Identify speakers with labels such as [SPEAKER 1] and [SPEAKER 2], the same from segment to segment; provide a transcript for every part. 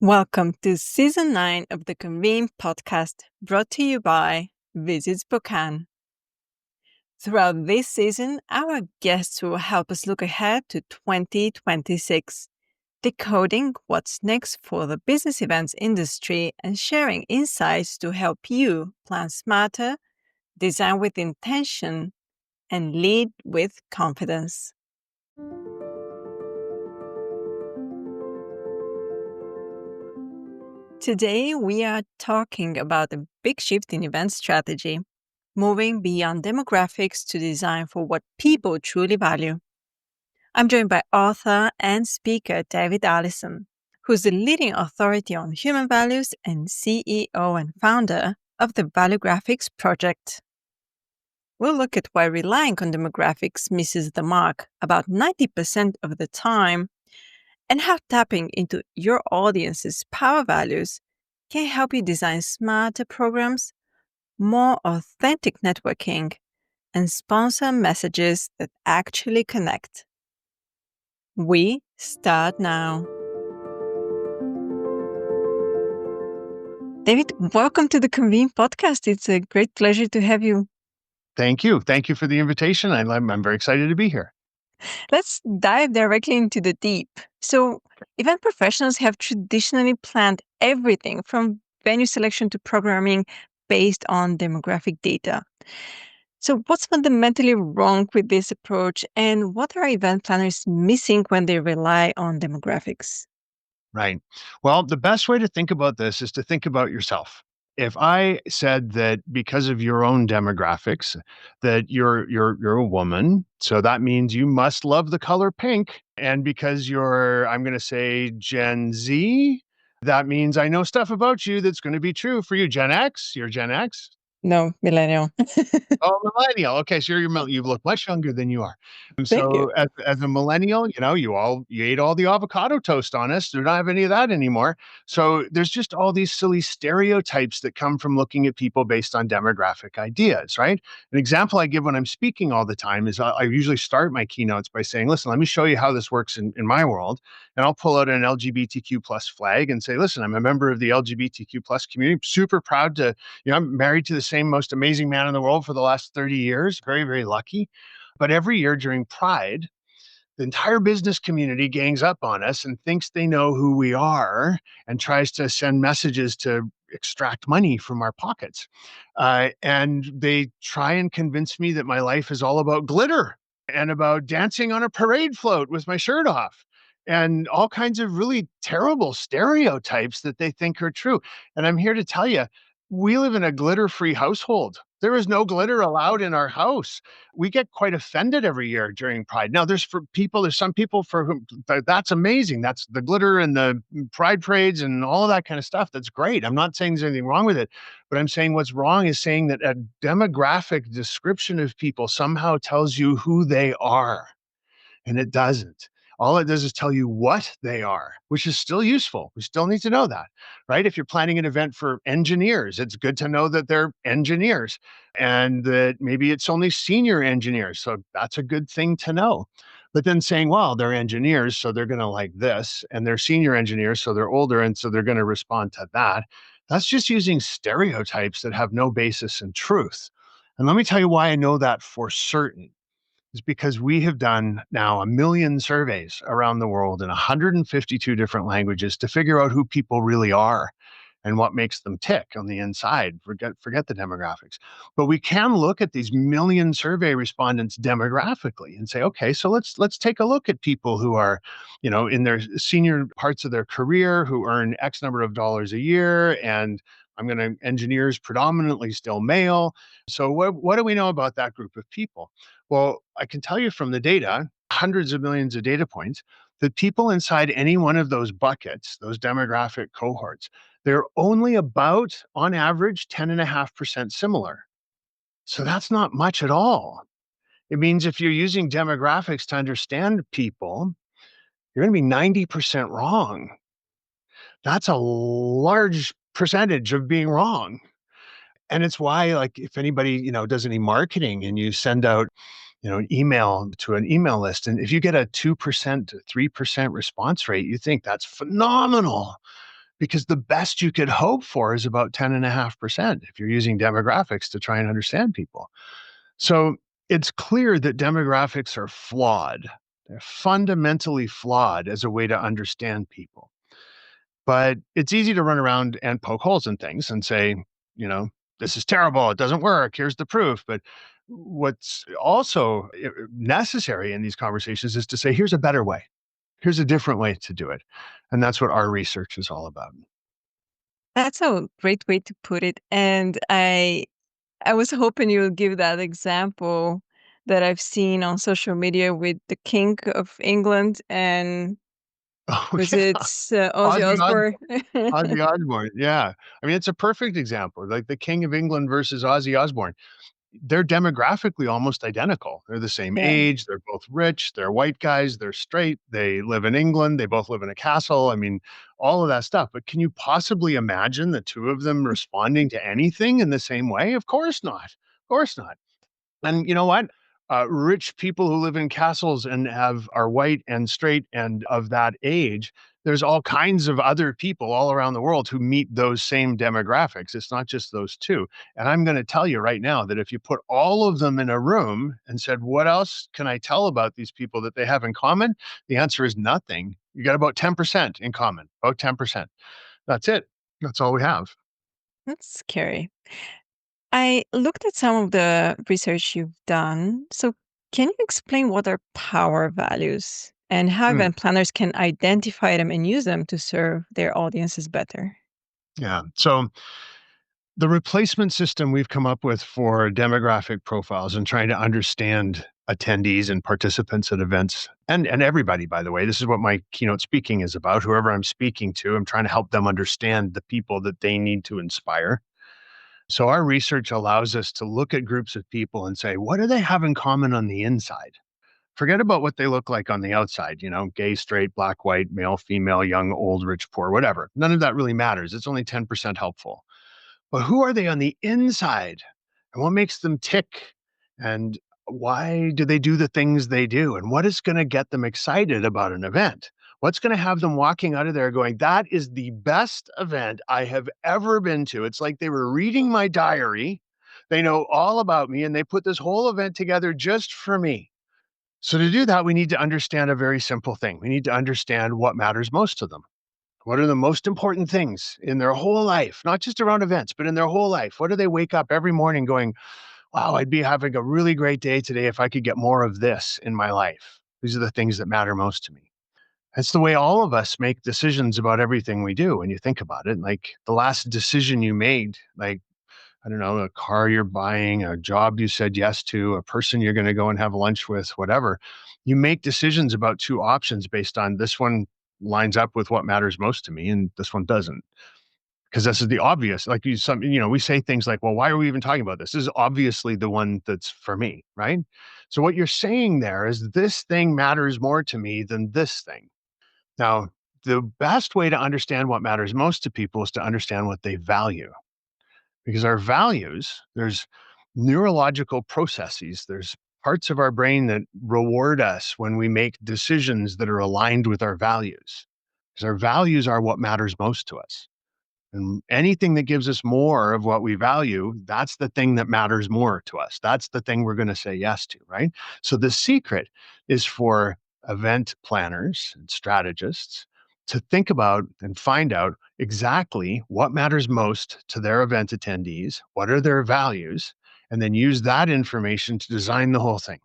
[SPEAKER 1] Welcome to Season 9 of the Convene Podcast, brought to you by Visit Spokane. Throughout this season, our guests will help us look ahead to 2026, decoding what's next for the business events industry and sharing insights to help you plan smarter, design with intention, and lead with confidence. Today, we are talking about a big shift in event strategy, moving beyond demographics to design for what people truly value. I'm joined by author and speaker David Allison, who's the leading authority on human values and CEO and founder of the Value Graphics Project. We'll look at why relying on demographics misses the mark about 90% of the time, and how tapping into your audience's power values can help you design smarter programs, more authentic networking, and sponsor messages that actually connect. We start now. David, welcome to the Convene Podcast. It's a great pleasure to have you.
[SPEAKER 2] Thank you. Thank you for the invitation. I'm very excited to be here.
[SPEAKER 1] Let's dive directly into the deep. So, event professionals have traditionally planned everything from venue selection to programming based on demographic data. So, what's fundamentally wrong with this approach, and what are event planners missing when they rely on demographics?
[SPEAKER 2] Right. Well, the best way to think about this is to think about yourself. If I said that because of your own demographics, that you're a woman, so that means you must love the color pink, and because I'm going to say Gen Z, that means I know stuff about you that's going to be true for you. Gen X, you're Gen X.
[SPEAKER 1] No, millennial.
[SPEAKER 2] Oh, millennial. Okay, so you look much younger than you are. And
[SPEAKER 1] Thank you.
[SPEAKER 2] so as a millennial, you ate all the avocado toast on us. We don't have any of that anymore. So there's just all these silly stereotypes that come from looking at people based on demographic ideas, right? An example I give when I'm speaking all the time is I usually start my keynotes by saying, listen, let me show you how this works in my world. And I'll pull out an LGBTQ plus flag and say, listen, I'm a member of the LGBTQ plus community. I'm super proud to I'm married to the same most amazing man in the world for the last 30 years. Very, very lucky. But every year during Pride, the entire business community gangs up on us and thinks they know who we are and tries to send messages to extract money from our pockets. And they try and convince me that my life is all about glitter and about dancing on a parade float with my shirt off and all kinds of really terrible stereotypes that they think are true. And I'm here to tell you, we live in a glitter-free household. There is no glitter allowed in our house. We get quite offended every year during Pride. Now, there's some people for whom that's amazing. That's the glitter and the Pride parades and all of that kind of stuff. That's great. I'm not saying there's anything wrong with it, but I'm saying what's wrong is saying that a demographic description of people somehow tells you who they are, and it doesn't. All it does is tell you what they are, which is still useful. We still need to know that, right? If you're planning an event for engineers, it's good to know that they're engineers and that maybe it's only senior engineers. So that's a good thing to know. But then saying, well, they're engineers, so they're going to like this, and they're senior engineers, so they're older, and so they're going to respond to that. That's just using stereotypes that have no basis in truth. And let me tell you why I know that for certain is because we have done now 1 million surveys around the world in 152 different languages to figure out who people really are and what makes them tick on the inside. Forget the demographics. But we can look at these 1 million survey respondents demographically and say, okay, so let's take a look at people who are, in their senior parts of their career, who earn X number of dollars a year, and engineers predominantly still male. So what do we know about that group of people? Well, I can tell you from the data, hundreds of millions of data points, that people inside any one of those buckets, those demographic cohorts, they're only about, on average, 10.5% similar. So that's not much at all. It means if you're using demographics to understand people, you're going to be 90% wrong. That's a large percentage of being wrong. And it's why, like, if anybody, does any marketing and you send out, an email to an email list, and if you get a 2%, 3% response rate, you think that's phenomenal because the best you could hope for is about 10.5% if you're using demographics to try and understand people. So it's clear that demographics are flawed. They're fundamentally flawed as a way to understand people. But it's easy to run around and poke holes in things and say, you know, this is terrible. It doesn't work. Here's the proof. But what's also necessary in these conversations is to say, here's a better way. Here's a different way to do it. And that's what our research is all about.
[SPEAKER 1] That's a great way to put it. And I was hoping you would give that example that I've seen on social media with the King of England and
[SPEAKER 2] Oh,
[SPEAKER 1] was
[SPEAKER 2] yeah.
[SPEAKER 1] it Ozzy
[SPEAKER 2] Ozzy
[SPEAKER 1] Osbourne?
[SPEAKER 2] Ozzy Osbourne, yeah. I mean, it's a perfect example, like the King of England versus Ozzy Osbourne. They're demographically almost identical. They're the same
[SPEAKER 1] Yeah.
[SPEAKER 2] age, they're both rich, they're white guys, they're straight, they live in England, they both live in a castle. I mean, all of that stuff. But can you possibly imagine the two of them responding to anything in the same way? Of course not. Of course not. And you know what? Rich people who live in castles and are white and straight and of that age, there's all kinds of other people all around the world who meet those same demographics. It's not just those two. And I'm going to tell you right now that if you put all of them in a room and said, what else can I tell about these people that they have in common? The answer is nothing. You got about 10% in common, about 10%. That's it. That's all we have.
[SPEAKER 1] That's scary. I looked at some of the research you've done. So, can you explain what are power values and how
[SPEAKER 2] Hmm.
[SPEAKER 1] event planners can identify them and use them to serve their audiences better?
[SPEAKER 2] Yeah. So the replacement system we've come up with for demographic profiles and trying to understand attendees and participants at events and everybody, by the way, this is what my keynote speaking is about. Whoever I'm speaking to, I'm trying to help them understand the people that they need to inspire. So our research allows us to look at groups of people and say, what do they have in common on the inside? Forget about what they look like on the outside, gay, straight, black, white, male, female, young, old, rich, poor, whatever. None of that really matters. It's only 10% helpful. But who are they on the inside? And what makes them tick? And why do they do the things they do? And what is going to get them excited about an event? What's going to have them walking out of there going, that is the best event I have ever been to? It's like they were reading my diary. They know all about me and they put this whole event together just for me. So to do that, we need to understand a very simple thing. We need to understand what matters most to them. What are the most important things in their whole life, not just around events, but in their whole life? What do they wake up every morning going, wow, I'd be having a really great day today if I could get more of this in my life? These are the things that matter most to me. That's the way all of us make decisions about everything we do when you think about it. Like the last decision you made, like, I don't know, a car you're buying, a job you said yes to, a person you're going to go and have lunch with, whatever. You make decisions about two options based on this one lines up with what matters most to me and this one doesn't. Because this is the obvious. Like we say things like, well, why are we even talking about this? This is obviously the one that's for me, right? So what you're saying there is this thing matters more to me than this thing. Now, the best way to understand what matters most to people is to understand what they value. Because our values, there's neurological processes, there's parts of our brain that reward us when we make decisions that are aligned with our values. Because our values are what matters most to us. And anything that gives us more of what we value, that's the thing that matters more to us. That's the thing we're going to say yes to, right? So the secret is for event planners and strategists to think about and find out exactly what matters most to their event attendees, what are their values, and then use that information to design the whole thing.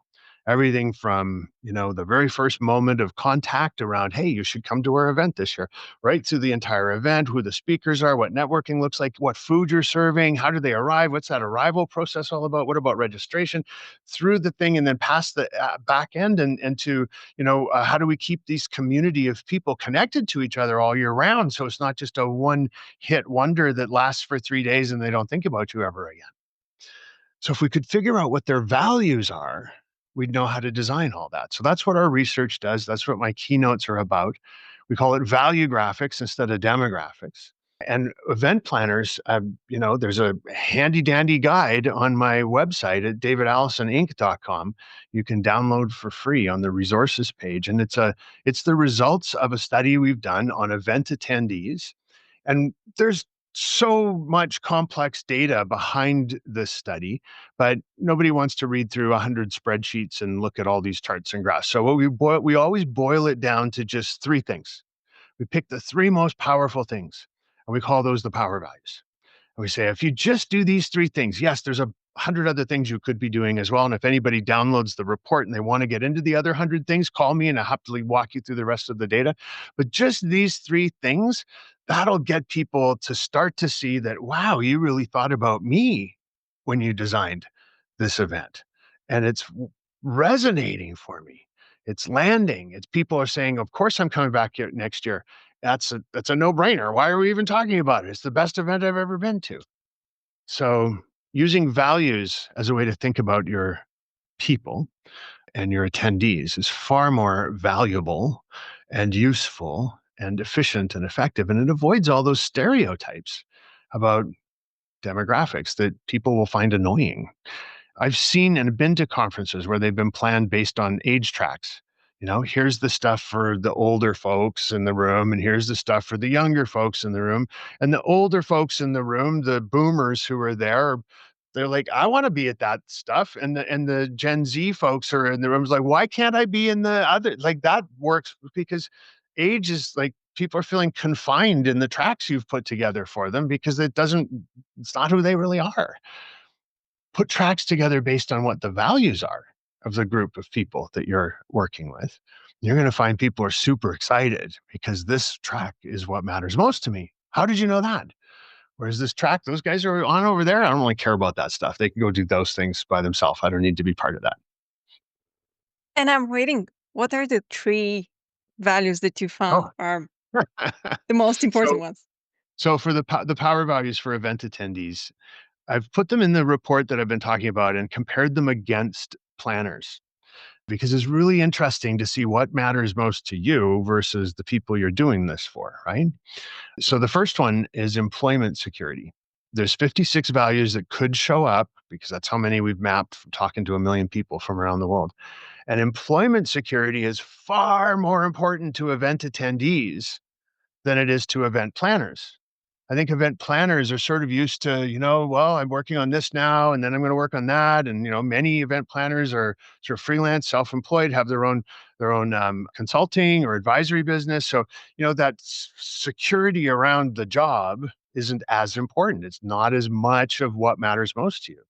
[SPEAKER 2] Everything from, the very first moment of contact around, hey, you should come to our event this year, right through the entire event, who the speakers are, what networking looks like, what food you're serving, how do they arrive, what's that arrival process all about, what about registration, through the thing, and then past the back end and to, how do we keep these community of people connected to each other all year round so it's not just a one-hit wonder that lasts for 3 days and they don't think about you ever again. So if we could figure out what their values are, we'd know how to design all that. So that's what our research does. That's what my keynotes are about. We call it value graphics instead of demographics. And event planners, there's a handy dandy guide on my website at davidallisoninc.com. You can download for free on the resources page. And it's the results of a study we've done on event attendees And there's so much complex data behind this study, but nobody wants to read through 100 spreadsheets and look at all these charts and graphs. So we always boil it down to just three things. We pick the three most powerful things, and we call those the power values. And we say, if you just do these three things, yes, there's 100 other things you could be doing as well. And if anybody downloads the report and they want to get into the other 100 things, call me and I'll happily walk you through the rest of the data. But just these three things, that'll get people to start to see that, wow, you really thought about me when you designed this event. And it's resonating for me. It's landing. It's people are saying, of course I'm coming back here next year. That's a no-brainer. Why are we even talking about it? It's the best event I've ever been to. So using values as a way to think about your people and your attendees is far more valuable and useful and efficient and effective. And it avoids all those stereotypes about demographics that people will find annoying. I've seen and been to conferences where they've been planned based on age tracks. Here's the stuff for the older folks in the room, and here's the stuff for the younger folks in the room. And the older folks in the room, the boomers who are there, they're like, I want to be at that stuff. And the Gen Z folks are in the rooms like, why can't I be in the other? Like that works because age is like people are feeling confined in the tracks you've put together for them because it's not who they really are. Put tracks together based on what the values are of the group of people that you're working with. You're going to find people are super excited because this track is what matters most to me. How did you know that? Whereas this track, those guys are on over there. I don't really care about that stuff. They can go do those things by themselves. I don't need to be part of that.
[SPEAKER 1] And I'm waiting. What are the three values that you found
[SPEAKER 2] Oh,
[SPEAKER 1] are the most important
[SPEAKER 2] so
[SPEAKER 1] ones?
[SPEAKER 2] so for the power values for event attendees, I've put them in the report that I've been talking about and compared them against planners because it's really interesting to see what matters most to you versus the people you're doing this for, right? So the first one is employment security. There's 56 values that could show up because that's how many we've mapped from talking to 1 million people from around the world. And employment security is far more important to event attendees than it is to event planners. I think event planners are sort of used to, well, I'm working on this now, and then I'm going to work on that. And, many event planners are sort of freelance, self-employed, have their own consulting or advisory business. So, that security around the job isn't as important. It's not as much of what matters most to you.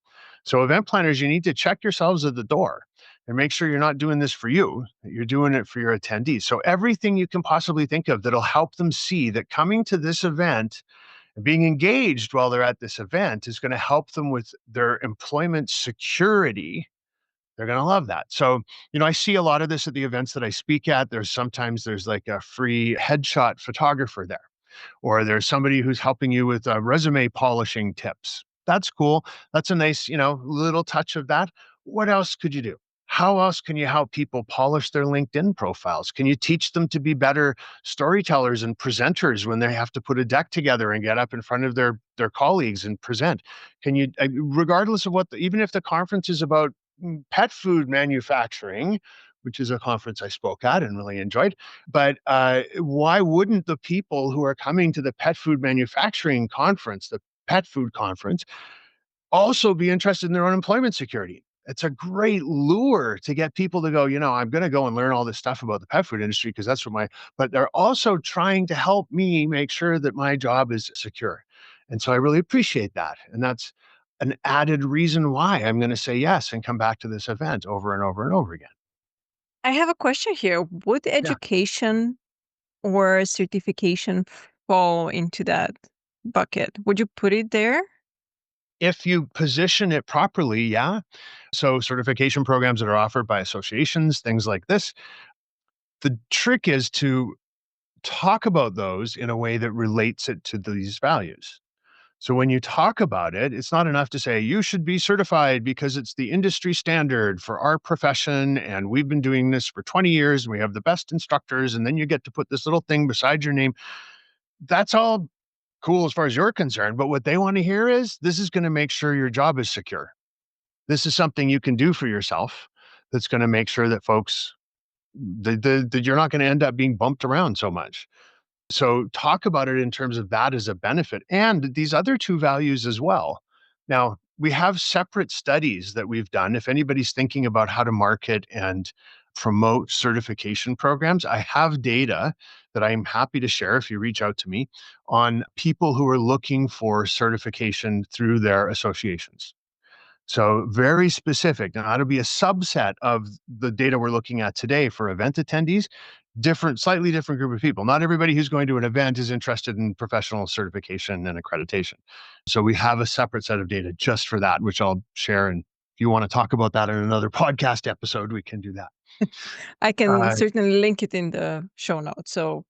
[SPEAKER 2] So event planners, you need to check yourselves at the door and make sure you're not doing this for you, that you're doing it for your attendees. So everything you can possibly think of that'll help them see that coming to this event being engaged while they're at this event is going to help them with their employment security. They're going to love that. So, I see a lot of this at the events that I speak at. There's like a free headshot photographer there, or there's somebody who's helping you with resume polishing tips. That's cool. That's a nice, little touch of that. What else could you do? How else can you help people polish their LinkedIn profiles? Can you teach them to be better storytellers and presenters when they have to put a deck together and get up in front of their colleagues and present? Can you, regardless of even if the conference is about pet food manufacturing, which is a conference I spoke at and really enjoyed, but why wouldn't the people who are coming to the pet food manufacturing conference, the pet food conference, also be interested in their own employment security? It's a great lure to get people to go, I'm going to go and learn all this stuff about the pet food industry because that's but they're also trying to help me make sure that my job is secure. And so I really appreciate that. And that's an added reason why I'm going to say yes and come back to this event over and over and over again.
[SPEAKER 1] I have a question here. Would
[SPEAKER 2] Yeah.
[SPEAKER 1] education or certification fall into that bucket? Would you put it there?
[SPEAKER 2] If you position it properly, yeah. So certification programs that are offered by associations, things like this. The trick is to talk about those in a way that relates it to these values. So when you talk about it, it's not enough to say you should be certified because it's the industry standard for our profession and we've been doing this for 20 years and we have the best instructors, and then you get to put this little thing beside your name. That's all cool as far as you're concerned, but what they want to hear is this is going to make sure your job is secure. This is something you can do for yourself that's going to make sure that folks that you're not going to end up being bumped around so much. So talk about it in terms of that as a benefit and these other two values as well. Now, we have separate studies that we've done. If anybody's thinking about how to market and promote certification programs, I have data that I'm happy to share if you reach out to me on people who are looking for certification through their associations. So very specific. Now, that'll be a subset of the data we're looking at today for event attendees, slightly different group of people. Not everybody who's going to an event is interested in professional certification and accreditation. So we have a separate set of data just for that, which I'll share. And if you want to talk about that in another podcast episode, we can do that.
[SPEAKER 1] I can
[SPEAKER 2] Uh,
[SPEAKER 1] certainly link it in the show notes. So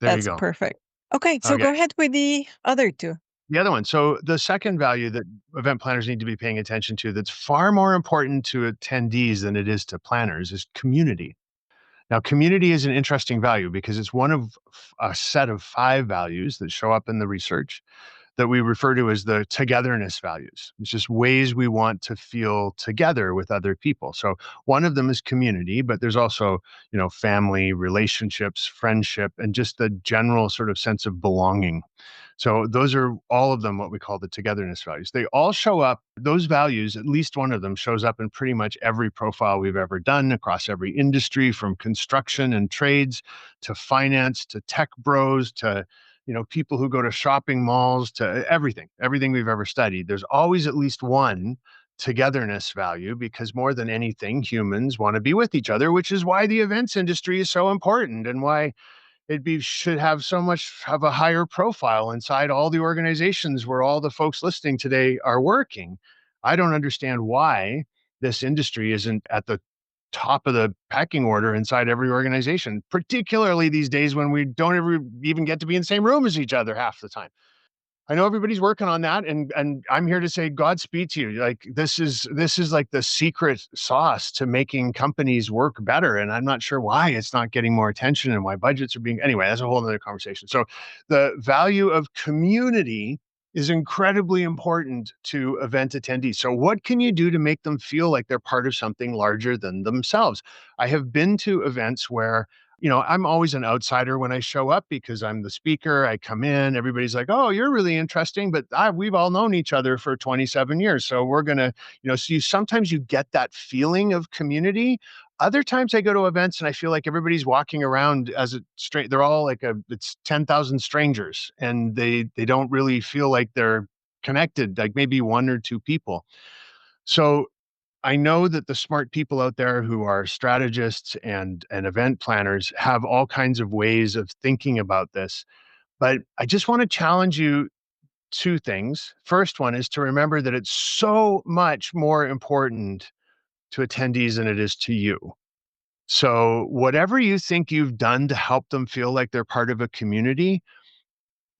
[SPEAKER 2] there you
[SPEAKER 1] that's
[SPEAKER 2] go.
[SPEAKER 1] perfect. Okay, so
[SPEAKER 2] Okay.
[SPEAKER 1] go ahead with the other two.
[SPEAKER 2] The other one. So the second value that event planners need to be paying attention to that's far more important to attendees than it is to planners is community. Now, community is an interesting value because it's one of a set of 5 values that show up in the research that we refer to as the togetherness values. It's just ways we want to feel together with other people. So one of them is community, but there's also, family, relationships, friendship, and just the general sort of sense of belonging. So those are all of them what we call the togetherness values. They all show up, those values, at least one of them shows up in pretty much every profile we've ever done across every industry, from construction and trades to finance to tech bros to people who go to shopping malls to everything we've ever studied. There's always at least one togetherness value because more than anything, humans want to be with each other, which is why the events industry is so important and why should have so much of a higher profile inside all the organizations where all the folks listening today are working. I don't understand why this industry isn't at the top of the pecking order inside every organization, particularly these days when we don't ever even get to be in the same room as each other half the time. I know everybody's working on that, and I'm here to say Godspeed to you. Like this is like the secret sauce to making companies work better, and I'm not sure why it's not getting more attention and why budgets are being. Anyway, that's a whole other conversation. So, the value of community is incredibly important to event attendees. So, what can you do to make them feel like they're part of something larger than themselves? I have been to events where I'm always an outsider when I show up because I'm the speaker. I come in, everybody's like, "Oh, you're really interesting," but we've all known each other for 27 years, so we're gonna, so sometimes you get that feeling of community. Other times I go to events and I feel like everybody's walking around as a straight. They're all like it's 10,000 strangers, and they don't really feel like they're connected, like maybe one or two people. So I know that the smart people out there who are strategists and event planners have all kinds of ways of thinking about this. But I just want to challenge you two things. First one is to remember that it's so much more important to attendees than it is to you. So whatever you think you've done to help them feel like they're part of a community,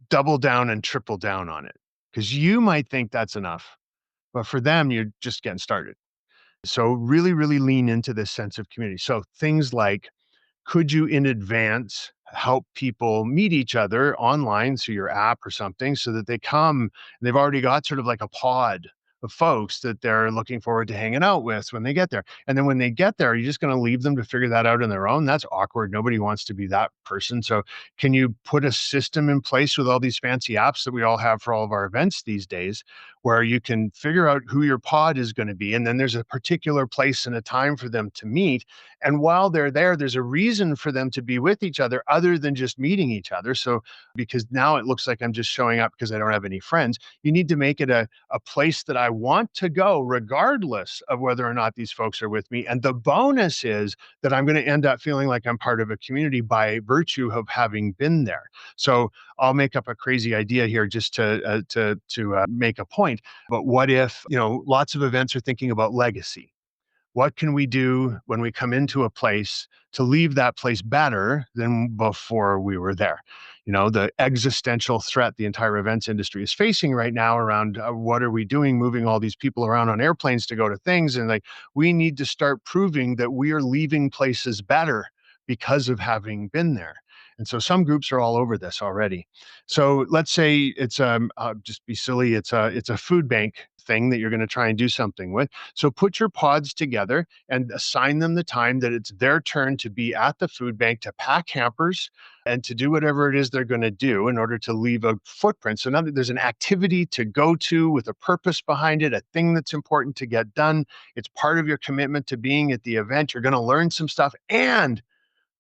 [SPEAKER 2] double down and triple down on it. Because you might think that's enough, but for them, you're just getting started. So really, really lean into this sense of community. So things like, could you in advance help people meet each other online through your app or something so that they come and they've already got sort of like a pod of folks that they're looking forward to hanging out with when they get there. And then when they get there, are you just going to leave them to figure that out on their own? That's awkward. Nobody wants to be that person. So can you put a system in place with all these fancy apps that we all have for all of our events these days where you can figure out who your pod is going to be? And then there's a particular place and a time for them to meet. And while they're there, there's a reason for them to be with each other other than just meeting each other. So because now it looks like I'm just showing up because I don't have any friends, you need to make it a place that I want to go regardless of whether or not these folks are with me. And the bonus is that I'm going to end up feeling like I'm part of a community by virtue of having been there. So I'll make up a crazy idea here just to make a point. But what if, lots of events are thinking about legacy? What can we do when we come into a place to leave that place better than before we were there? The existential threat the entire events industry is facing right now around what are we doing moving all these people around on airplanes to go to things? And like, we need to start proving that we are leaving places better because of having been there. And so some groups are all over this already. So let's say it's just be silly. It's a food bank thing that you're going to try and do something with. So put your pods together and assign them the time that it's their turn to be at the food bank, to pack hampers and to do whatever it is they're going to do in order to leave a footprint. So now that there's an activity to go to with a purpose behind it, a thing that's important to get done, it's part of your commitment to being at the event. You're going to learn some stuff, and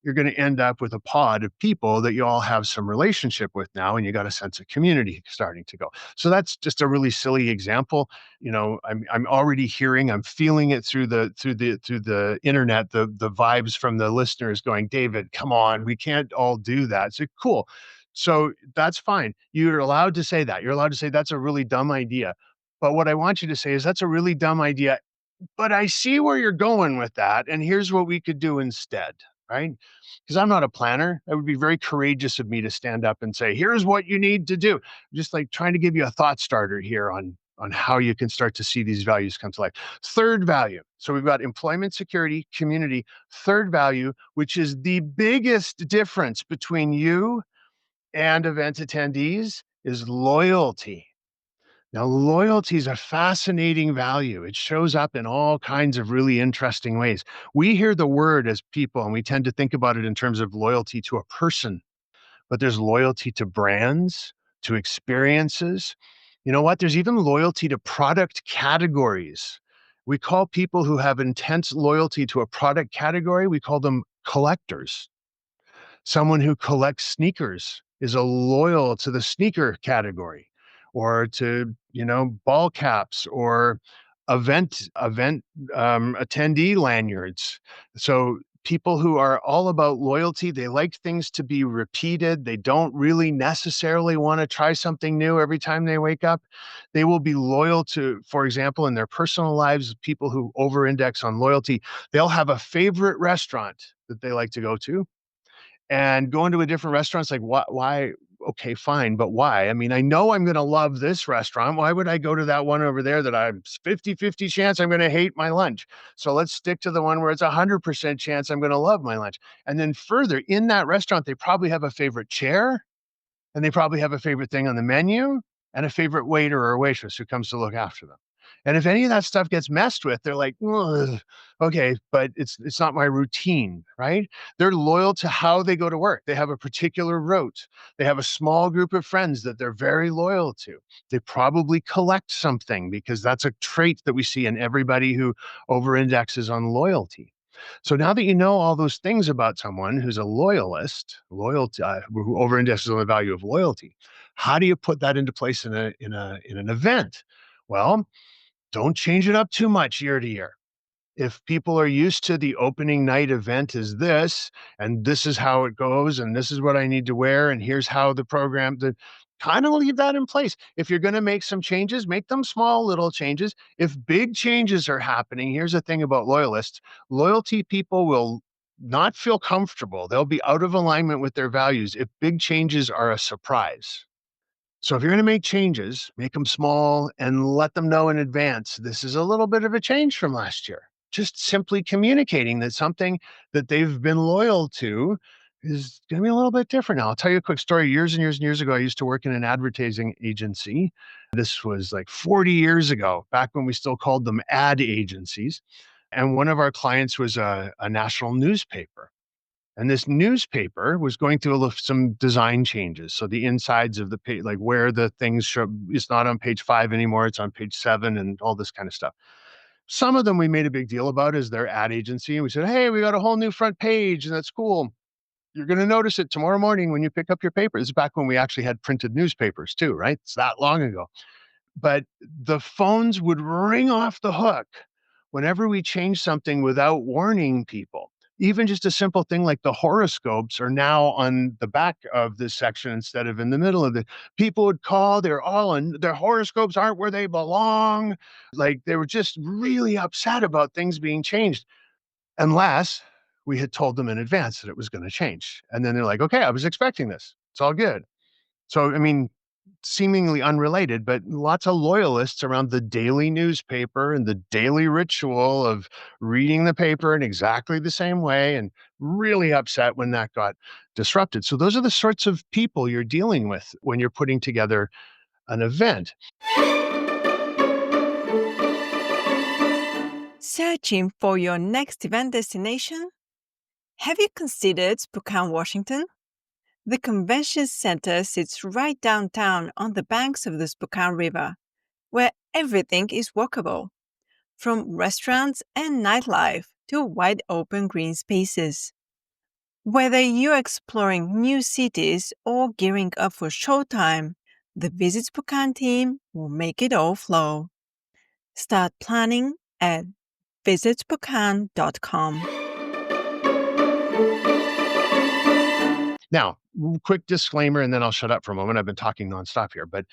[SPEAKER 2] you're going to end up with a pod of people that you all have some relationship with now, and you got a sense of community starting to go. So that's just a really silly example. I'm already hearing, I'm feeling it through the internet, the vibes from the listeners going, David, come on, we can't all do that. So cool. So that's fine. You're allowed to say that. You're allowed to say that's a really dumb idea. But what I want you to say is that's a really dumb idea, but I see where you're going with that, and here's what we could do instead, right? Because I'm not a planner. It would be very courageous of me to stand up and say, here's what you need to do. Just like trying to give you a thought starter here on how you can start to see these values come to life. Third value. So we've got employment security, community. Third value, which is the biggest difference between you and event attendees, is loyalty. Now, loyalty is a fascinating value. It shows up in all kinds of really interesting ways. We hear the word as people, and we tend to think about it in terms of loyalty to a person, but there's loyalty to brands, to experiences. You know what? There's even loyalty to product categories. We call people who have intense loyalty to a product category, we call them collectors. Someone who collects sneakers is a loyal to the sneaker category, or to, ball caps, or event attendee lanyards. So people who are all about loyalty, they like things to be repeated. They don't really necessarily want to try something new every time they wake up. They will be loyal to, for example, in their personal lives, people who over-index on loyalty, they'll have a favorite restaurant that they like to go to, and going to a different restaurant's like, why? Okay, fine, but why? I mean, I know I'm gonna love this restaurant. Why would I go to that one over there that I'm 50-50 chance I'm gonna hate my lunch? So let's stick to the one where it's 100% chance I'm gonna love my lunch. And then further, in that restaurant, they probably have a favorite chair, and they probably have a favorite thing on the menu, and a favorite waiter or waitress who comes to look after them. And if any of that stuff gets messed with, they're like, "Ugh, okay, but it's not my routine," right? They're loyal to how they go to work. They have a particular route. They have a small group of friends that they're very loyal to. They probably collect something, because that's a trait that we see in everybody who over-indexes on loyalty. So now that you know all those things about someone who's a loyalist, who over-indexes on the value of loyalty, how do you put that into place in an event? Well, don't change it up too much year to year. If people are used to the opening night event is this, and this is how it goes, and this is what I need to wear, and here's how the kind of leave that in place. If you're going to make some changes, make them small little changes. If big changes are happening, here's the thing about loyalists. Loyalty people will not feel comfortable. They'll be out of alignment with their values if big changes are a surprise. So if you're going to make changes, make them small and let them know in advance, this is a little bit of a change from last year. Just simply communicating that something that they've been loyal to is going to be a little bit different now. I'll tell you a quick story. Years and years and years ago, I used to work in an advertising agency. This was like 40 years ago, back when we still called them ad agencies. And one of our clients was a national newspaper. And this newspaper was going through some design changes. So the insides of the page, like where the things show, it's not on page 5 anymore, it's on page 7, and all this kind of stuff. Some of them we made a big deal about as their ad agency. And we said, hey, we got a whole new front page, and that's cool. You're going to notice it tomorrow morning when you pick up your paper. This is back when we actually had printed newspapers too, right? It's that long ago. But the phones would ring off the hook whenever we changed something without warning people. Even just a simple thing like the horoscopes are now on the back of this section instead of in the middle of it. People would call, they're all in, their horoscopes aren't where they belong. Like they were just really upset about things being changed, unless we had told them in advance that it was going to change. And then they're like, okay, I was expecting this. It's all good. So, I mean, seemingly unrelated, but lots of loyalists around the daily newspaper and the daily ritual of reading the paper in exactly the same way, and really upset when that got disrupted. So those are the sorts of people you're dealing with when you're putting together an event.
[SPEAKER 1] Searching for your next event destination? Have you considered Spokane, Washington? The convention center sits right downtown on the banks of the Spokane River, where everything is walkable, from restaurants and nightlife to wide open green spaces. Whether you're exploring new cities or gearing up for showtime, the Visit Spokane team will make it all flow. Start planning at visitspokane.com.
[SPEAKER 2] Now, quick disclaimer, and then I'll shut up for a moment. I've been talking nonstop here, but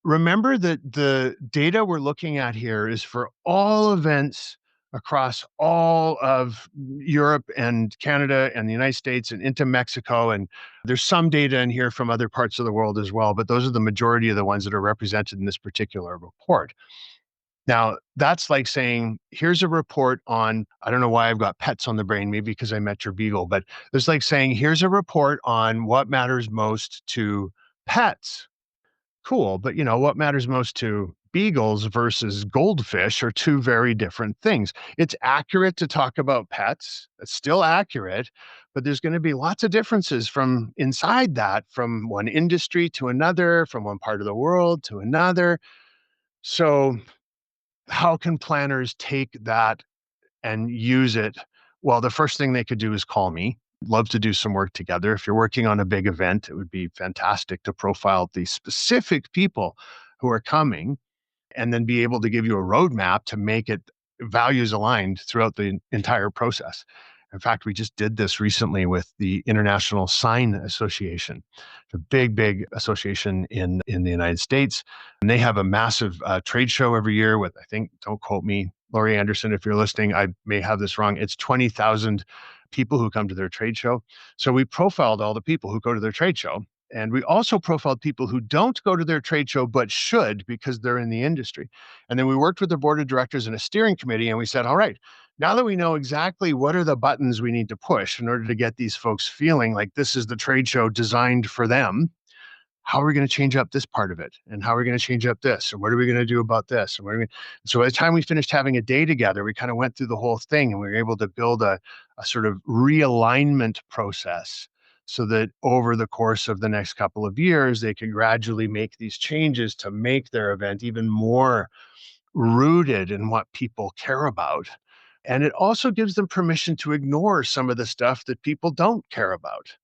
[SPEAKER 2] remember that the data we're looking at here is for all events across all of Europe and Canada and the United States and into Mexico. And there's some data in here from other parts of the world as well, but those are the majority of the ones that are represented in this particular report. Now, that's like saying, here's a report on, I don't know why I've got pets on the brain, maybe because I met your beagle, but it's like saying, here's a report on what matters most to pets. Cool, but what matters most to beagles versus goldfish are two very different things. It's accurate to talk about pets. It's still accurate, but there's going to be lots of differences from inside that, from one industry to another, from one part of the world to another. So how can planners take that and use it? Well, the first thing they could do is call me. Love to do some work together. If you're working on a big event, it would be fantastic to profile the specific people who are coming and then be able to give you a roadmap to make it values aligned throughout the entire process. In fact, we just did this recently with the International Sign Association, a big association in the United States. And they have a massive trade show every year with, I think, don't quote me, Laurie Anderson, if you're listening, I may have this wrong. It's 20,000 people who come to their trade show. So we profiled all the people who go to their trade show. And we also profiled people who don't go to their trade show, but should because they're in the industry. And then we worked with the board of directors and a steering committee, and we said, all right, now that we know exactly what are the buttons we need to push in order to get these folks feeling like this is the trade show designed for them, how are we going to change up this part of it? And how are we going to change up this? And what are we going to do about this? And so by the time we finished having a day together, we kind of went through the whole thing and we were able to build a sort of realignment process so that over the course of the next couple of years, they could gradually make these changes to make their event even more rooted in what people care about. And it also gives them permission to ignore some of the stuff that people don't care about.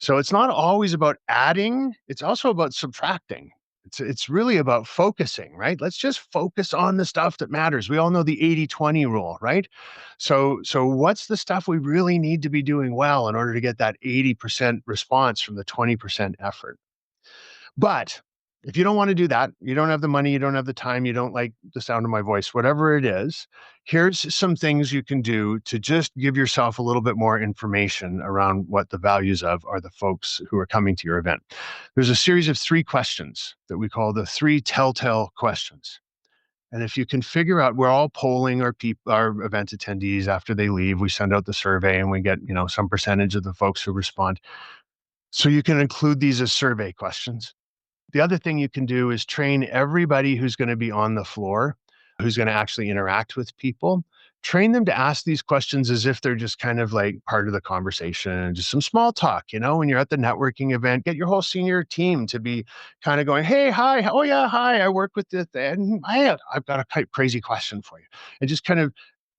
[SPEAKER 2] So it's not always about adding, it's also about subtracting. It's really about focusing, right? Let's just focus on the stuff that matters. We all know the 80-20 rule, right? So what's the stuff we really need to be doing well in order to get that 80% response from the 20% effort? But if you don't want to do that, you don't have the money, you don't have the time, you don't like the sound of my voice, whatever it is, here's some things you can do to just give yourself a little bit more information around what the values of are the folks who are coming to your event. There's a series of 3 questions that we call the 3 telltale questions. And if you can figure out, we're all polling our event attendees after they leave, we send out the survey and we get, some percentage of the folks who respond. So you can include these as survey questions. The other thing you can do is train everybody who's going to be on the floor, who's going to actually interact with people. Train them to ask these questions as if they're just kind of like part of the conversation, just some small talk. When you're at the networking event, get your whole senior team to be kind of going, hey, hi, oh yeah, hi, I work with this, and I've got a crazy question for you. And just kind of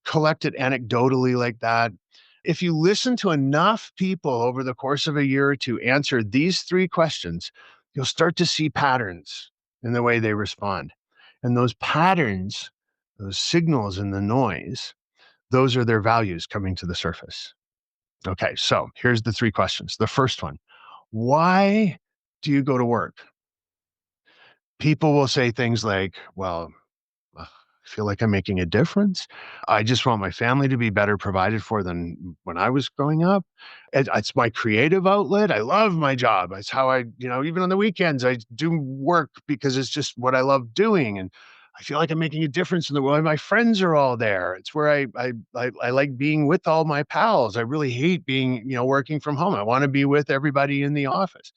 [SPEAKER 2] collect it anecdotally like that. If you listen to enough people over the course of a year or two answer these 3 questions, you'll start to see patterns in the way they respond. And those patterns, those signals in the noise, those are their values coming to the surface. Okay, so here's the 3 questions. The first one, why do you go to work? People will say things like, well, I feel like I'm making a difference. I just want my family to be better provided for than when I was growing up. It's my creative outlet. I love my job. It's how I, even on the weekends, I do work because it's just what I love doing. And I feel like I'm making a difference in the world. My friends are all there. It's where I like being with all my pals. I really hate being, working from home. I want to be with everybody in the office.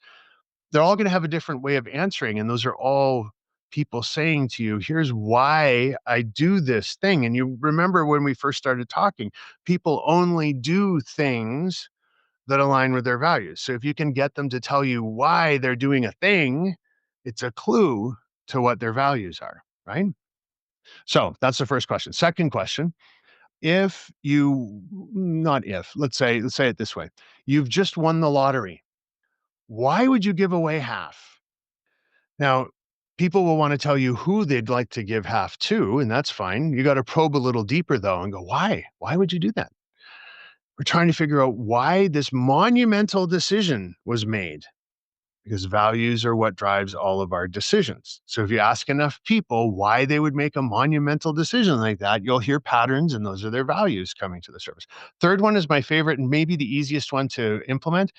[SPEAKER 2] They're all going to have a different way of answering. And those are all people saying to you, here's why I do this thing. And you remember when we first started talking, people only do things that align with their values. So if you can get them to tell you why they're doing a thing, it's a clue to what their values are, right? So that's the first question. Second question, if you, not if, let's say it this way. You've just won the lottery. Why would you give away half? Now, people will want to tell you who they'd like to give half to, and that's fine. You got to probe a little deeper though and go, why? Why would you do that? We're trying to figure out why this monumental decision was made, because values are what drives all of our decisions. So if you ask enough people why they would make a monumental decision like that, you'll hear patterns, and those are their values coming to the surface. Third one is my favorite and maybe the easiest one to implement.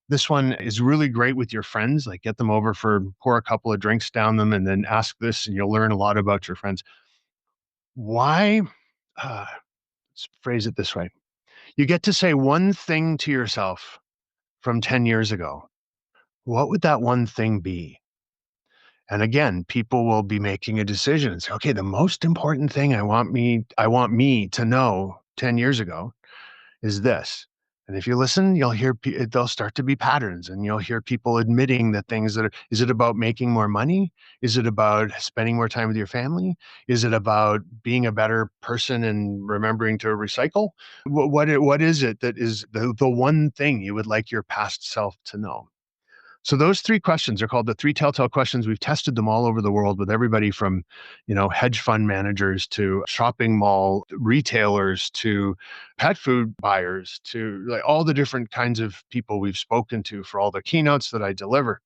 [SPEAKER 2] This one is really great with your friends. Like, get them over for pour a couple of drinks down them and then ask this, and you'll learn a lot about your friends. Why? Uh, let's phrase it this way. You get to say one thing to yourself from 10 years ago. What would that one thing be? And again, people will be making a decision and say, okay, the most important thing I want me to know 10 years ago is this. And if you listen, you'll hear there'll start to be patterns, and you'll hear people admitting that things that are, is it about making more money? Is it about spending more time with your family? Is it about being a better person and remembering to recycle? What is it that is the one thing you would like your past self to know? So those three questions are called the three telltale questions. We've tested them all over the world with everybody from, hedge fund managers to shopping mall retailers to pet food buyers to like all the different kinds of people we've spoken to for all the keynotes that I deliver.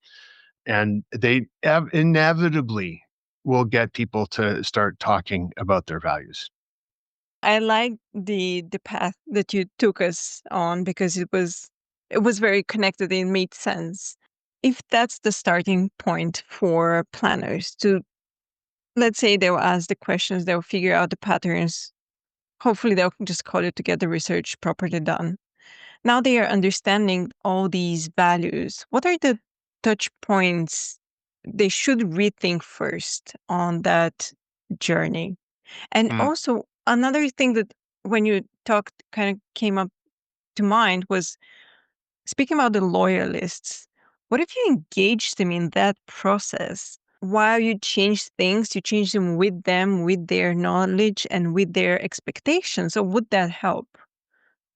[SPEAKER 2] And they inevitably will get people to start talking about their values.
[SPEAKER 1] I like the path that you took us on because it was very connected. It made sense. If that's the starting point for planners to, let's say they'll ask the questions, they'll figure out the patterns. Hopefully they'll just call it to get the research properly done. Now they are understanding all these values. What are the touch points they should rethink first on that journey? And
[SPEAKER 2] Mm.
[SPEAKER 1] also, another thing that when you talked kind of came up to mind was speaking about the loyalists. What if you engage them in that process? While you change things, you change them with their knowledge and with their expectations. So, would that help?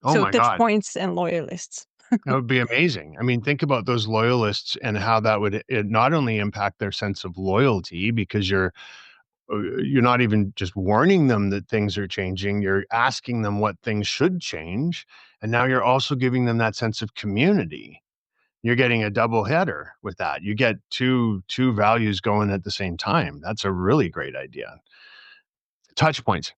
[SPEAKER 2] Oh
[SPEAKER 1] So,
[SPEAKER 2] my
[SPEAKER 1] touch
[SPEAKER 2] God.
[SPEAKER 1] points and loyalists.
[SPEAKER 2] That would be amazing. I mean, think about those loyalists and how that would it not only impact their sense of loyalty because you're not even just warning them that things are changing, you're asking them what things should change, and now you're also giving them that sense of community. You're getting a double header with that. You get two values going at the same time. That's a really great idea. Touch points.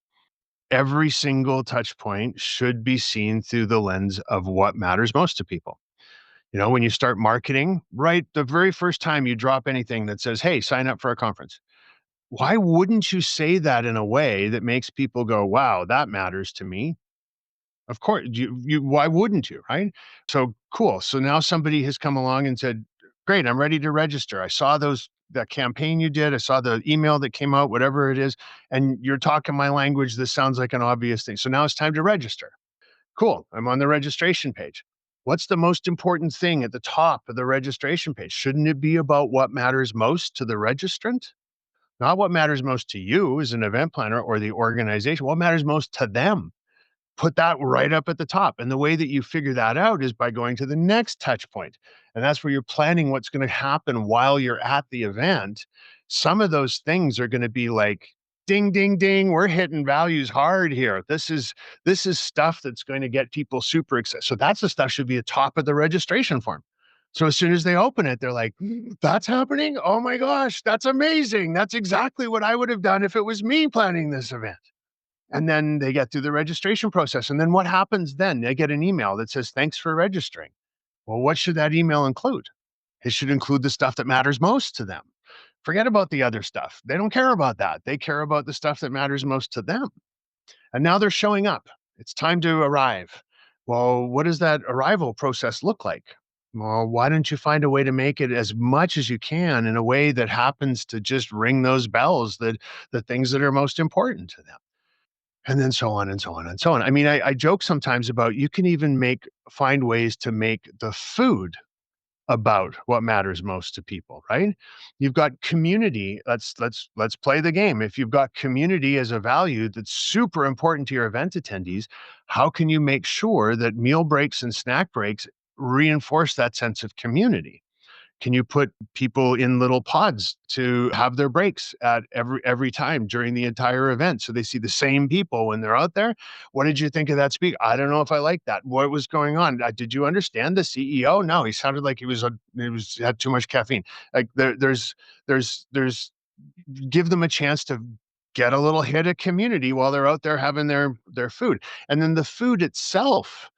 [SPEAKER 2] Every single touch point should be seen through the lens of what matters most to people. When you start marketing, right, the very first time you drop anything that says, hey, sign up for a conference, why wouldn't you say that in a way that makes people go, wow, that matters to me? Of course, why wouldn't you, right? So cool. So now somebody has come along and said, great, I'm ready to register. I saw that campaign you did. I saw the email that came out, whatever it is, and you're talking my language. This sounds like an obvious thing. So now it's time to register. Cool. I'm on the registration page. What's the most important thing at the top of the registration page? Shouldn't it be about what matters most to the registrant? Not what matters most to you as an event planner or the organization. What matters most to them? Put that right up at the top. And the way that you figure that out is by going to the next touch point. And that's where you're planning what's going to happen while you're at the event. Some of those things are going to be like, ding, ding, ding, we're hitting values hard here. This is stuff that's going to get people super excited. So that's the stuff should be at top of the registration form. So as soon as they open it, they're like, that's happening. Oh my gosh, that's amazing. That's exactly what I would have done if it was me planning this event. And then they get through the registration process. And then what happens then? They get an email that says, thanks for registering. Well, what should that email include? It should include the stuff that matters most to them. Forget about the other stuff. They don't care about that. They care about the stuff that matters most to them. And now they're showing up. It's time to arrive. Well, what does that arrival process look like? Well, why don't you find a way to make it as much as you can in a way that happens to just ring those bells, that the things that are most important to them? And then so on and so on and so on. I mean, I joke sometimes about you can even find ways to make the food about what matters most to people, right? You've got community. Let's play the game. If you've got community as a value that's super important to your event attendees, how can you make sure that meal breaks and snack breaks reinforce that sense of community? Can you put people in little pods to have their breaks at every time during the entire event so they see the same people when they're out there? What did you think of that speak? I don't know if I like that. What was going on? Did you understand the CEO? No, he sounded like he had too much caffeine. Like there's give them a chance to get a little hit of community while they're out there having their food. And then the food itself,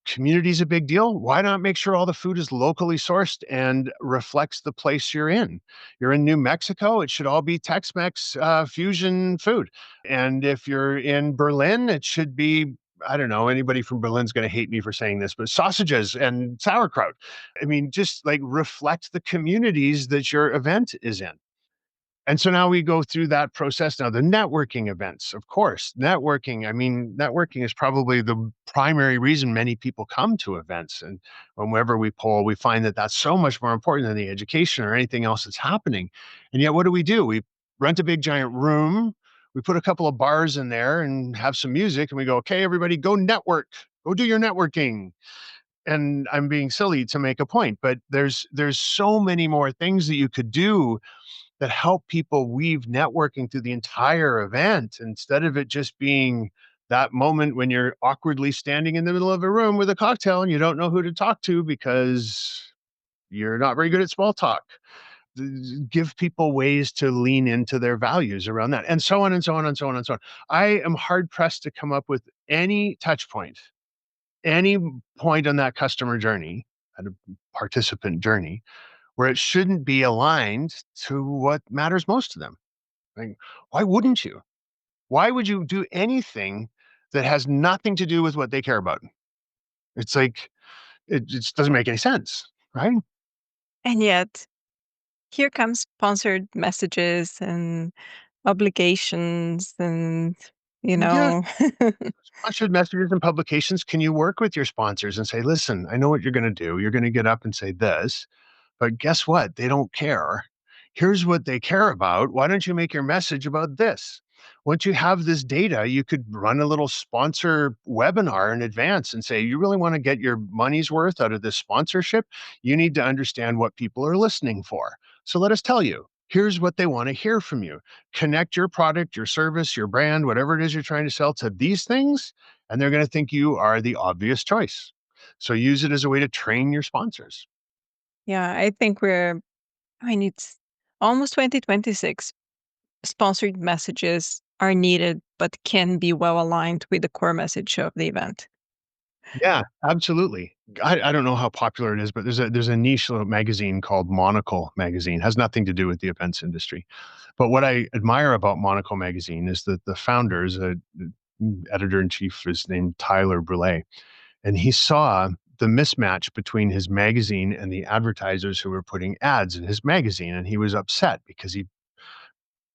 [SPEAKER 2] community is a big deal. Why not make sure all the food is locally sourced and reflects the place you're in? You're in New Mexico, it should all be Tex-Mex fusion food. And if you're in Berlin, it should be, I don't know, anybody from Berlin's going to hate me for saying this, but sausages and sauerkraut. I mean, just like reflect the communities that your event is in. And so now we go through that process. Now, the networking events, of course, networking. I mean, networking is probably the primary reason many people come to events. And whenever we poll, we find that that's so much more important than the education or anything else that's happening. And yet, what do? We rent a big giant room, we put a couple of bars in there and have some music, and we go, okay, everybody, go network, go do your networking. And I'm being silly to make a point, but there's so many more things that you could do that help people weave networking through the entire event instead of it just being that moment when you're awkwardly standing in the middle of a room with a cocktail and you don't know who to talk to because you're not very good at small talk. Give people ways to lean into their values around that, and so on and so on and so on and so on. I am hard pressed to come up with any touch point, any point on that customer journey, at a participant journey, where it shouldn't be aligned to what matters most to them. Like, why wouldn't you? Why would you do anything that has nothing to do with what they care about? It's like, it just doesn't make any sense, right?
[SPEAKER 1] And yet, here comes sponsored messages and obligations and, you
[SPEAKER 2] Yeah,
[SPEAKER 1] know,
[SPEAKER 2] sponsored messages and publications. Can you work with your sponsors and say, listen, I know what you're going to do. You're going to get up and say this. But guess what? They don't care. Here's what they care about. Why don't you make your message about this? Once you have this data, you could run a little sponsor webinar in advance and say, you really want to get your money's worth out of this sponsorship? You need to understand what people are listening for. So let us tell you. Here's what they want to hear from you. Connect your product, your service, your brand, whatever it is you're trying to sell to these things, and they're going to think you are the obvious choice. So use it as a way to train your sponsors.
[SPEAKER 1] yeah, I think I mean, it's almost 2026. Sponsored messages are needed, but can be well aligned with the core message of the event.
[SPEAKER 2] Yeah, absolutely. I don't know how popular it is, but there's a niche little magazine called Monocle Magazine. Has nothing to do with the events industry. But what I admire about Monocle Magazine is that the founders, editor in chief, is named Tyler Brule, and he saw the mismatch between his magazine and the advertisers who were putting ads in his magazine, and he was upset because he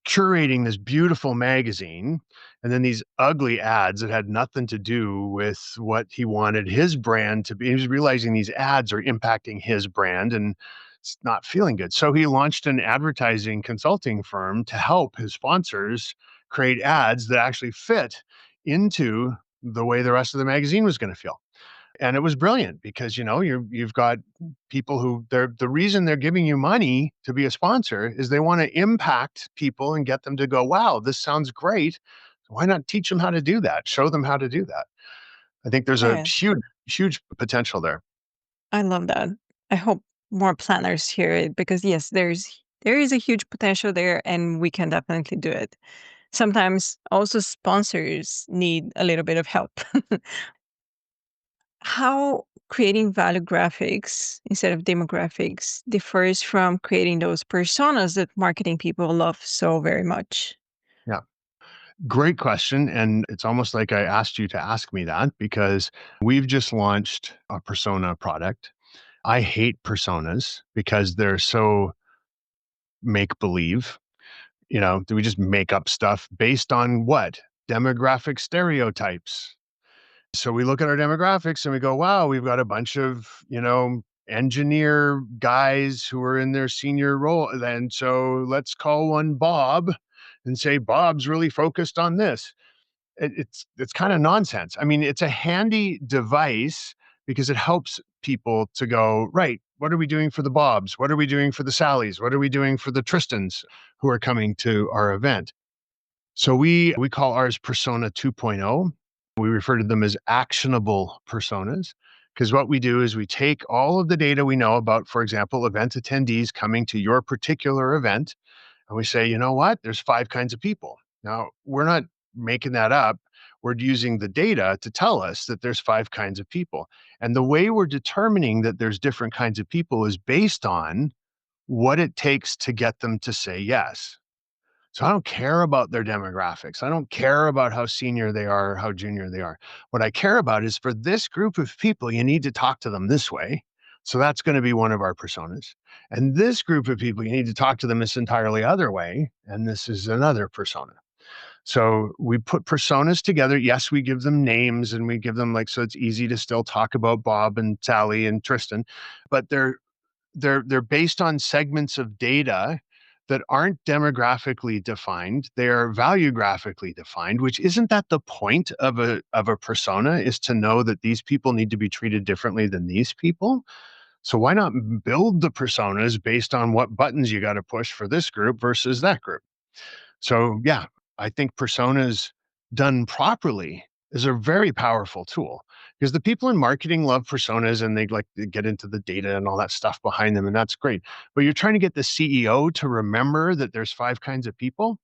[SPEAKER 2] curating this beautiful magazine and then these ugly ads that had nothing to do with what he wanted his brand to be. He was realizing these ads are impacting his brand and it's not feeling good. So he launched an advertising consulting firm to help his sponsors create ads that actually fit into the way the rest of the magazine was going to feel. And it was brilliant because, you've got people who the reason they're giving you money to be a sponsor is they want to impact people and get them to go, wow, this sounds great. Why not teach them how to do that? Show them how to do that. I think there's a
[SPEAKER 1] Yeah,
[SPEAKER 2] huge, huge potential there.
[SPEAKER 1] I love that. I hope more planners hear it because yes, there is a huge potential there and we can definitely do it. Sometimes also sponsors need a little bit of help. How creating value graphics instead of demographics differs from creating those personas that marketing people love so very much.
[SPEAKER 2] Yeah. Great question. And it's almost like I asked you to ask me that because we've just launched a persona product. I hate personas because they're so make believe. Do we just make up stuff based on what? Demographic stereotypes. So we look at our demographics and we go, wow, we've got a bunch of, engineer guys who are in their senior role. And so let's call one Bob and say Bob's really focused on this. It's kind of nonsense. I mean, it's a handy device because it helps people to go, right, what are we doing for the Bobs? What are we doing for the Sallys? What are we doing for the Tristans who are coming to our event? So we call ours Persona 2.0. We refer to them as actionable personas because what we do is we take all of the data we know about, for example, event attendees coming to your particular event, and we say, you know what? There's 5 kinds of people. Now, we're not making that up. We're using the data to tell us that there's 5 kinds of people. And the way we're determining that there's different kinds of people is based on what it takes to get them to say yes. So I don't care about their demographics. I don't care about how senior they are or how junior they are. What I care about is for this group of people, you need to talk to them this way. So that's going to be one of our personas. And this group of people, you need to talk to them this entirely other way. And this is another persona. So we put personas together. Yes, we give them names and we give them so it's easy to still talk about Bob and Sally and Tristan, but they're based on segments of data that aren't demographically defined. They're value graphically defined, which isn't that the point of a persona, is to know that these people need to be treated differently than these people. So why not build the personas based on what buttons you got to push for this group versus that group? So yeah, I think personas done properly is a very powerful tool because the people in marketing love personas and they like to get into the data and all that stuff behind them. And that's great. But you're trying to get the CEO to remember that there's 5 kinds of people.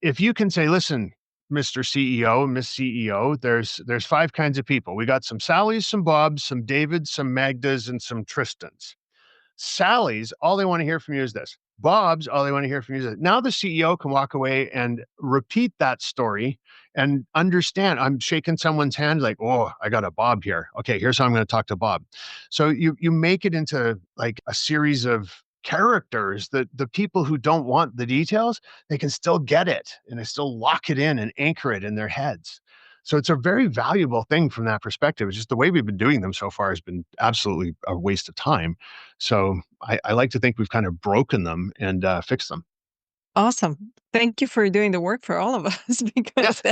[SPEAKER 2] If you can say, listen, Mr. CEO, Miss CEO, there's 5 kinds of people. We got some Sallys, some Bobs, some Davids, some Magdas, and some Tristans. Sally's, all they want to hear from you is this. Bob's, all they want to hear from you is this. Now the CEO can walk away and repeat that story and understand. I'm shaking someone's hand like, oh, I got a Bob here. Okay, here's how I'm going to talk to Bob. So you make it into like a series of characters that the people who don't want the details, they can still get it and they still lock it in and anchor it in their heads. So it's a very valuable thing from that perspective. It's just the way we've been doing them so far has been absolutely a waste of time. So I like to think we've kind of broken them and fixed them.
[SPEAKER 1] Awesome. Thank you for doing the work for all of us
[SPEAKER 2] Yeah,
[SPEAKER 1] because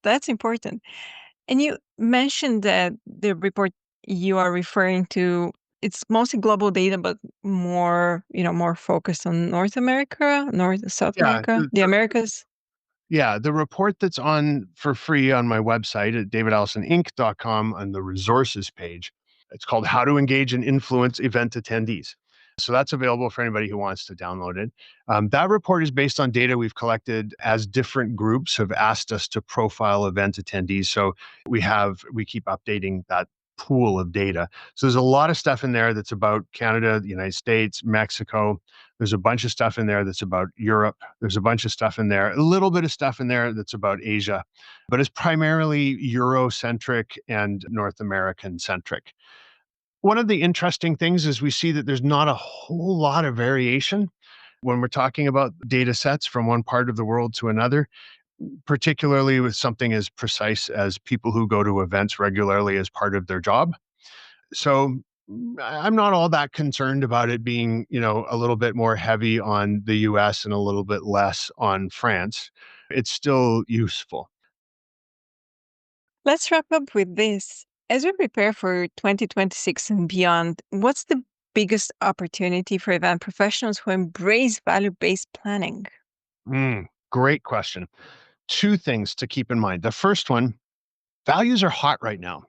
[SPEAKER 1] that's important. And you mentioned that the report you are referring to, it's mostly global data, but more focused on North America, North, South
[SPEAKER 2] yeah,
[SPEAKER 1] America, the Americas.
[SPEAKER 2] yeah. The report that's on for free on my website at davidallisoninc.com on the resources page. It's called How to Engage and Influence Event Attendees. So that's available for anybody who wants to download it. That report is based on data we've collected as different groups have asked us to profile event attendees. So we keep updating that pool of data. So there's a lot of stuff in there that's about Canada, the United States, Mexico. There's a bunch of stuff in there that's about Europe. There's a bunch of stuff in there, a little bit of stuff in there that's about Asia, but it's primarily Eurocentric and North American centric. One of the interesting things is we see that there's not a whole lot of variation when we're talking about data sets from one part of the world to another, particularly with something as precise as people who go to events regularly as part of their job. So I'm not all that concerned about it being, a little bit more heavy on the US and a little bit less on France. It's still useful.
[SPEAKER 1] Let's wrap up with this. As we prepare for 2026 and beyond, what's the biggest opportunity for event professionals who embrace value-based planning?
[SPEAKER 2] Great question. 2 things to keep in mind. The first one, values are hot right now.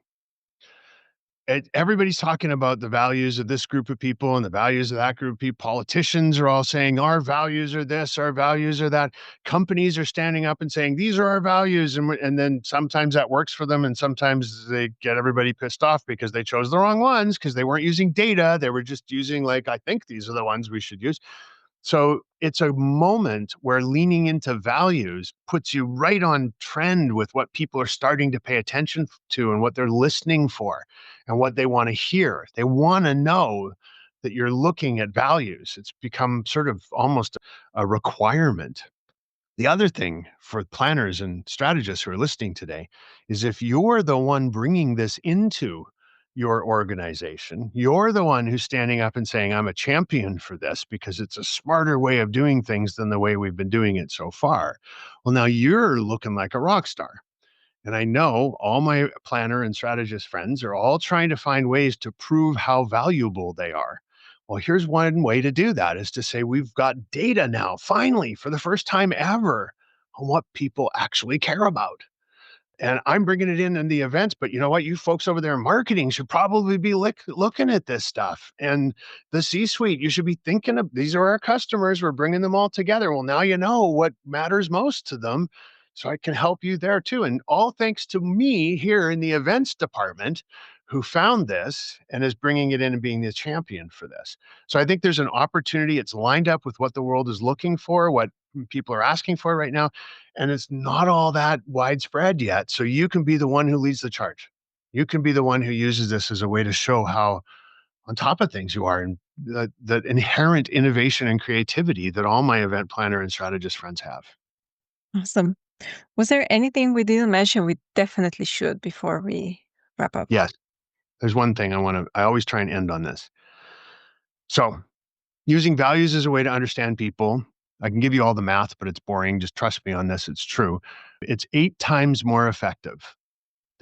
[SPEAKER 2] Everybody's talking about the values of this group of people and the values of that group of people. Politicians are all saying our values are this, our values are that. Companies are standing up and saying these are our values, and then sometimes that works for them, and sometimes they get everybody pissed off because they chose the wrong ones because they weren't using data. They were just using I think these are the ones we should use. So it's a moment where leaning into values puts you right on trend with what people are starting to pay attention to and what they're listening for and what they want to hear. They want to know that you're looking at values. It's become sort of almost a requirement. The other thing for planners and strategists who are listening today is if you're the one bringing this into your organization, you're the one who's standing up and saying, I'm a champion for this because it's a smarter way of doing things than the way we've been doing it so far. Well, now you're looking like a rock star. And I know all my planner and strategist friends are all trying to find ways to prove how valuable they are. Well, here's one way to do that is to say we've got data now, finally, for the first time ever, on what people actually care about. And I'm bringing it in the events, but you know what? You folks over there in marketing should probably be looking at this stuff. And the C-suite, you should be thinking of these are our customers. We're bringing them all together. Well, now you know what matters most to them. So I can help you there too. And all thanks to me here in the events department who found this and is bringing it in and being the champion for this. So I think there's an opportunity. It's lined up with what the world is looking for, what people are asking for right now. And it's not all that widespread yet. So you can be the one who leads the charge. You can be the one who uses this as a way to show how on top of things you are and the inherent innovation and creativity that all my event planner and strategist friends have.
[SPEAKER 1] Awesome. Was there anything we didn't mention we definitely should before we wrap up?
[SPEAKER 2] Yes, there's one thing I always try and end on this. So using values as a way to understand people. I can give you all the math, but it's boring. Just trust me on this. It's true. It's 8 times more effective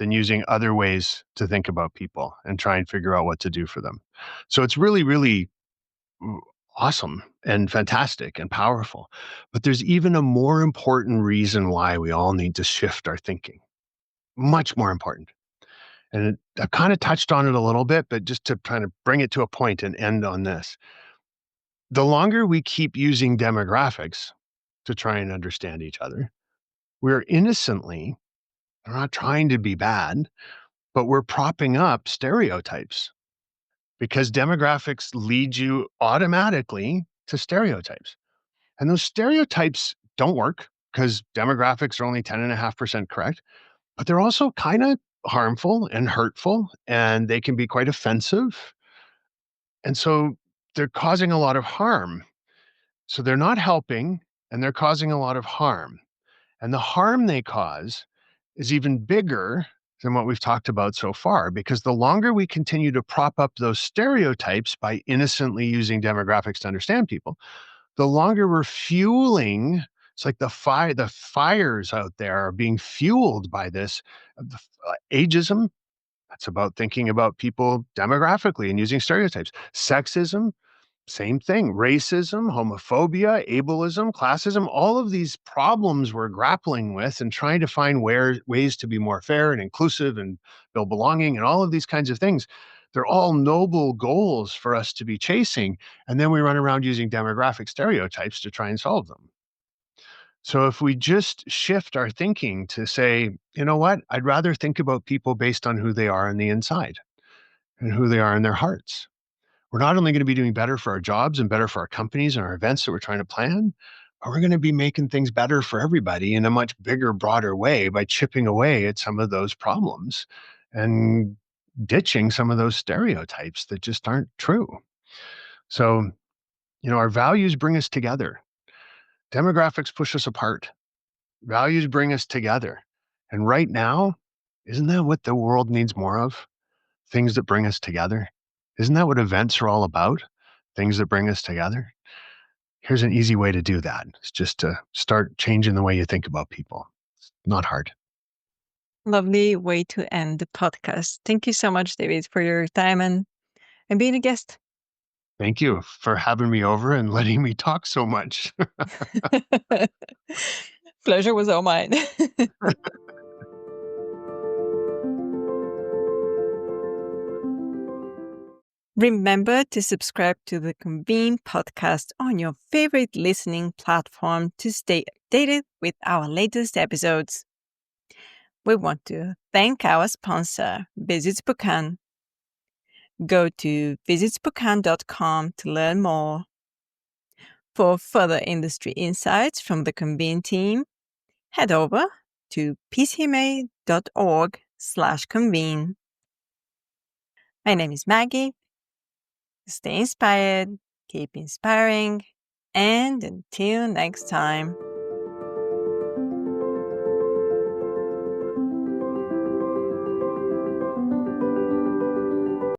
[SPEAKER 2] than using other ways to think about people and try and figure out what to do for them. So it's really, really awesome and fantastic and powerful. But there's even a more important reason why we all need to shift our thinking. Much more important. And I've kind of touched on it a little bit, but just to kind of bring it to a point and end on this. The longer we keep using demographics to try and understand each other, we're innocently, we're not trying to be bad, but we're propping up stereotypes because demographics lead you automatically to stereotypes. And those stereotypes don't work because demographics are only 10.5% correct, but they're also kind of harmful and hurtful, and they can be quite offensive. And so they're causing a lot of harm. So they're not helping and they're causing a lot of harm. And the harm they cause is even bigger than what we've talked about so far, because the longer we continue to prop up those stereotypes by innocently using demographics to understand people, the longer we're fueling. It's like the fires out there are being fueled by this ageism. That's about thinking about people demographically and using stereotypes. Sexism, same thing. Racism, homophobia, ableism, classism, all of these problems we're grappling with and trying to find ways to be more fair and inclusive and build belonging and all of these kinds of things. They're all noble goals for us to be chasing. And then we run around using demographic stereotypes to try and solve them. So if we just shift our thinking to say, you know what, I'd rather think about people based on who they are on the inside and who they are in their hearts. We're not only going to be doing better for our jobs and better for our companies and our events that we're trying to plan, but we're going to be making things better for everybody in a much bigger, broader way by chipping away at some of those problems and ditching some of those stereotypes that just aren't true. So, our values bring us together. Demographics push us apart. Values bring us together. And right now, isn't that what the world needs more of? Things that bring us together. Isn't that what events are all about? Things that bring us together. Here's an easy way to do that. It's just to start changing the way you think about people. It's not hard.
[SPEAKER 1] Lovely way to end the podcast. Thank you so much, David, for your time and being a guest.
[SPEAKER 2] Thank you for having me over and letting me talk so much.
[SPEAKER 1] Pleasure was all mine. Remember to subscribe to the Convene podcast on your favorite listening platform to stay updated with our latest episodes. We want to thank our sponsor, Visit Spokane. Go to visitspokane.com to learn more. For further industry insights from the Convene team, head over to pcma.org/convene. My name is Maggie. Stay inspired, keep inspiring, and until next time.